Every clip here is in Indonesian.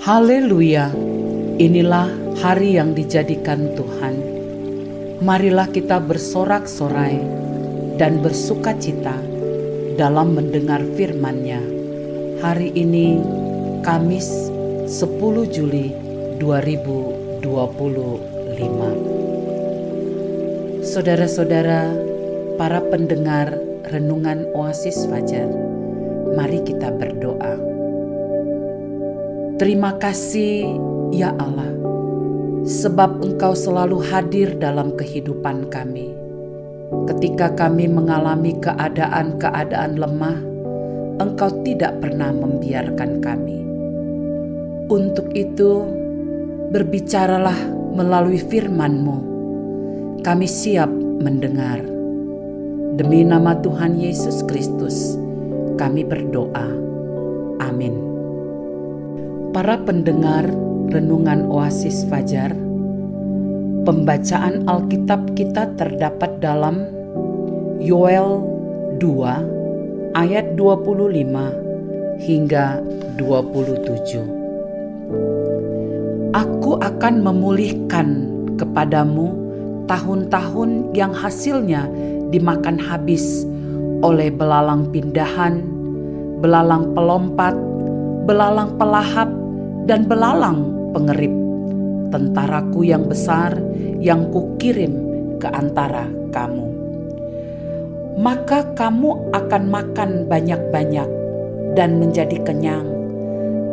Haleluya, inilah hari yang dijadikan Tuhan. Marilah kita bersorak-sorai dan bersukacita dalam mendengar firman-Nya. Hari ini, Kamis 10 Juli 2025. Saudara-saudara, para pendengar Renungan Oasis Fajar, mari kita berdoa. Terima kasih ya Allah, sebab Engkau selalu hadir dalam kehidupan kami. Ketika kami mengalami keadaan-keadaan lemah, Engkau tidak pernah membiarkan kami. Untuk itu, berbicaralah melalui firman-Mu. Kami siap mendengar. Demi nama Tuhan Yesus Kristus, kami berdoa. Amin. Para pendengar Renungan Oasis Fajar, pembacaan Alkitab kita terdapat dalam Yoel 2 ayat 25 hingga 27. Aku akan memulihkan kepadamu tahun-tahun yang hasilnya dimakan habis oleh belalang pindahan, belalang pelompat, belalang pelahap, dan belalang pengerip, tentaraku yang besar yang kukirim ke antara kamu. Maka kamu akan makan banyak-banyak dan menjadi kenyang,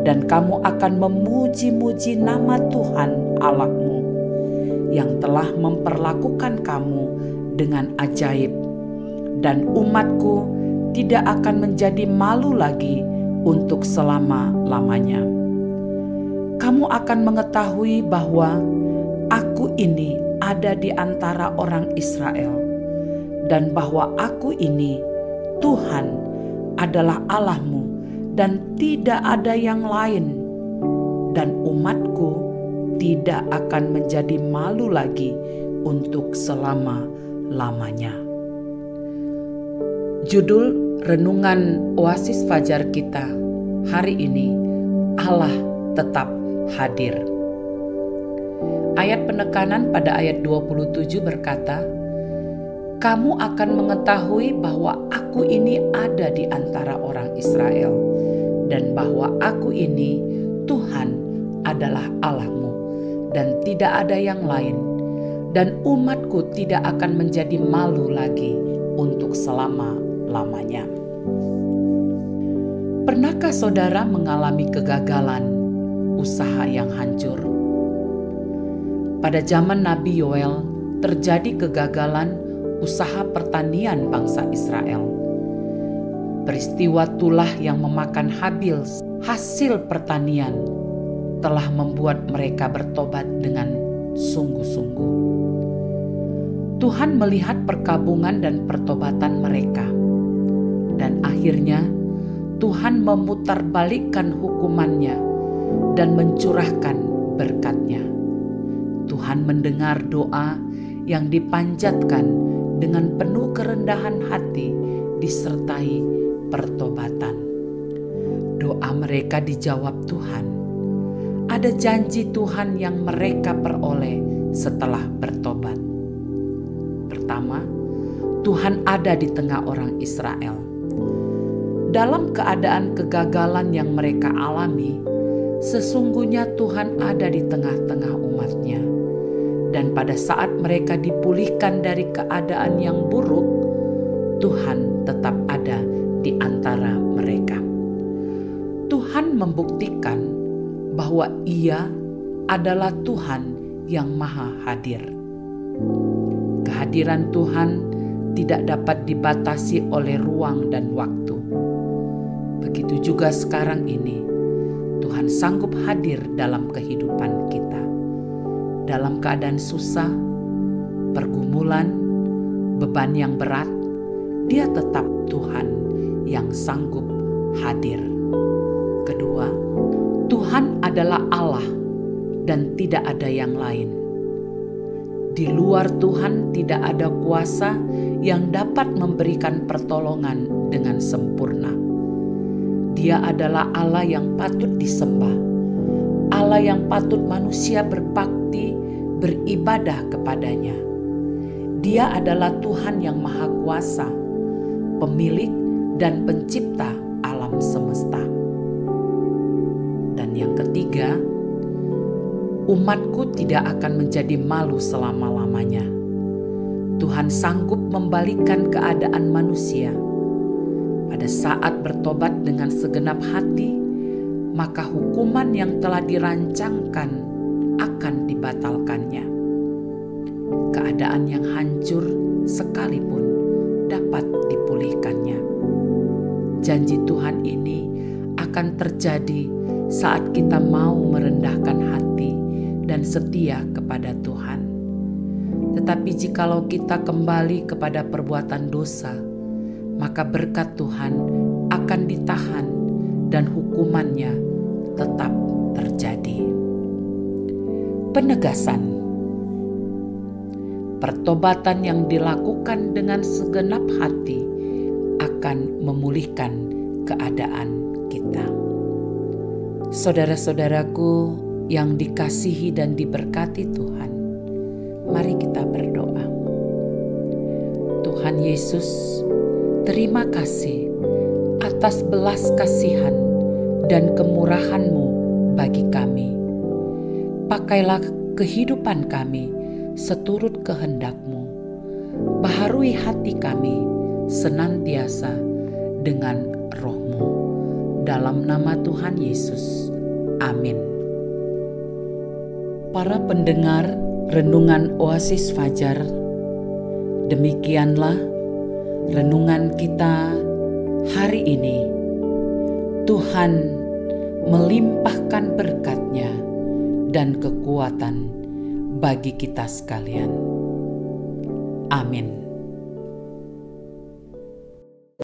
dan kamu akan memuji-muji nama Tuhan Allahmu yang telah memperlakukan kamu dengan ajaib, dan umatku tidak akan menjadi malu lagi untuk selama-lamanya. Kamu akan mengetahui bahwa Aku ini ada di antara orang Israel, dan bahwa Aku ini, Tuhan, adalah Allahmu, dan tidak ada yang lain, dan umatku tidak akan menjadi malu lagi untuk selama-lamanya. Judul Renungan Oasis Fajar kita hari ini, Allah tetap hadir. Ayat penekanan pada ayat 27 berkata, kamu akan mengetahui bahwa Aku ini ada di antara orang Israel, dan bahwa Aku ini, Tuhan, adalah Allahmu, dan tidak ada yang lain, dan umatku tidak akan menjadi malu lagi untuk selama-lamanya. Pernahkah saudara mengalami kegagalan, usaha yang hancur? Pada zaman Nabi Yoel terjadi kegagalan usaha pertanian bangsa Israel. Peristiwa tulah yang memakan habis hasil pertanian telah membuat mereka bertobat dengan sungguh-sungguh. Tuhan melihat perkabungan dan pertobatan mereka, dan akhirnya Tuhan memutarbalikkan hukumannya dan mencurahkan berkat-Nya. Tuhan mendengar doa yang dipanjatkan dengan penuh kerendahan hati disertai pertobatan. Doa mereka dijawab Tuhan. Ada janji Tuhan yang mereka peroleh setelah bertobat. Pertama, Tuhan ada di tengah orang Israel. Dalam keadaan kegagalan yang mereka alami, sesungguhnya Tuhan ada di tengah-tengah umat-Nya. Dan pada saat mereka dipulihkan dari keadaan yang buruk, Tuhan tetap ada di antara mereka. Tuhan membuktikan bahwa Ia adalah Tuhan yang Maha Hadir. Kehadiran Tuhan tidak dapat dibatasi oleh ruang dan waktu. Begitu juga sekarang ini, Tuhan sanggup hadir dalam kehidupan kita. Dalam keadaan susah, pergumulan, beban yang berat, Dia tetap Tuhan yang sanggup hadir. Kedua, Tuhan adalah Allah dan tidak ada yang lain. Di luar Tuhan tidak ada kuasa yang dapat memberikan pertolongan dengan sempurna. Dia adalah Allah yang patut disembah, Allah yang patut manusia berbakti, beribadah kepadanya. Dia adalah Tuhan yang Maha Kuasa, pemilik dan pencipta alam semesta. Dan yang ketiga, umatku tidak akan menjadi malu selama-lamanya. Tuhan sanggup membalikkan keadaan manusia. Pada saat bertobat dengan segenap hati, maka hukuman yang telah dirancangkan akan dibatalkannya. Keadaan yang hancur sekalipun dapat dipulihkannya. Janji Tuhan ini akan terjadi saat kita mau merendahkan hati dan setia kepada Tuhan. Tetapi jikalau kita kembali kepada perbuatan dosa, maka berkat Tuhan akan ditahan dan hukumannya tetap terjadi. Penegasan. Pertobatan yang dilakukan dengan segenap hati akan memulihkan keadaan kita. Saudara-saudaraku yang dikasihi dan diberkati Tuhan, mari kita berdoa. Tuhan Yesus, terima kasih atas belas kasihan dan kemurahan-Mu bagi kami. Pakailah kehidupan kami seturut kehendak-Mu. Baharui hati kami senantiasa dengan Roh-Mu. Dalam nama Tuhan Yesus. Amin. Para pendengar Renungan Oasis Fajar, demikianlah renungan kita hari ini. Tuhan melimpahkan berkat-Nya dan kekuatan bagi kita sekalian. Amin.